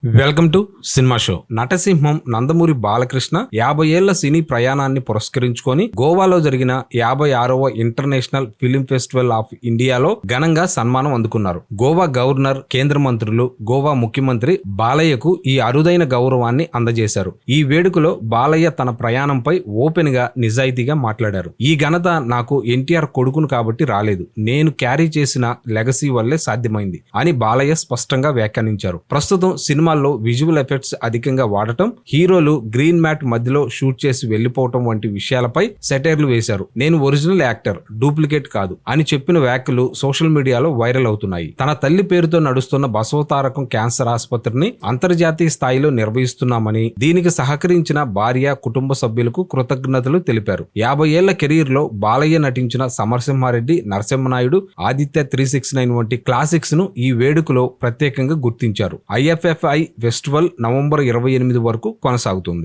Welcome to cinema show. నటసింహం నందమూరి బాలకృష్ణ 50 ఏళ్ల సినీ ప్రయాణాన్ని పురస్కరించుకొని గోవాలో జరిగిన 56వ ఇంటర్నేషనల్ ఫిలిం ఫెస్టివల్ ఆఫ్ ఇండియాలో ఘనంగా సన్మానం అందుకున్నారు. గోవా గవర్నర్, కేంద్ర మంత్రులు, గోవా ముఖ్యమంత్రి బాలయ్యకు ఈ అరుదైన గౌరవాన్ని అందజేశారు. ఈ వేడుకలో బాలయ్య తన ప్రయాణంపై ఓపెన్ గా నిజాయితీగా మాట్లాడారు. ఈ ఘనత నాకు ఎన్టీఆర్ కొడుకును కాబట్టి రాలేదు, నేను క్యారీ చేసిన లెగసీ వల్లే సాధ్యమైంది అని బాలయ్య స్పష్టంగా వ్యాఖ్యానించారు. ప్రస్తుతం సినిమాల్లో విజువల్ ఎఫెక్ట్స్ అధికంగా వాడటం, హీరోలు గ్రీన్ మ్యాట్ మధ్యలో షూట్ చేసి వెళ్లిపోవటం వంటి విషయాలపై సెటైర్లు వేశారు. నేను ఒరిజినల్ యాక్టర్, డూప్లికేట్ కాదు అని చెప్పిన వ్యాఖ్యలు సోషల్ మీడియాలో వైరల్ అవుతున్నాయి. తన తల్లి పేరుతో నడుస్తున్న బసవతారకం క్యాన్సర్ ఆసుపత్రిని అంతర్జాతీయ స్థాయిలో నిర్వహిస్తున్నామని, దీనికి సహకరించిన భార్య, కుటుంబ సభ్యులకు కృతజ్ఞతలు తెలిపారు. 50 ఏళ్ల కెరీర్ లో బాలయ్య నటించిన సమరసింహారెడ్డి, నరసింహనాయుడు, ఆదిత్య 369 వంటి క్లాసిక్స్ ను ఈ వేడుకలో ప్రత్యేకంగా గుర్తించారు. IFFI ఫెస్టివల్ నవంబర్ 28 వరకు కొనసాగుతుంది.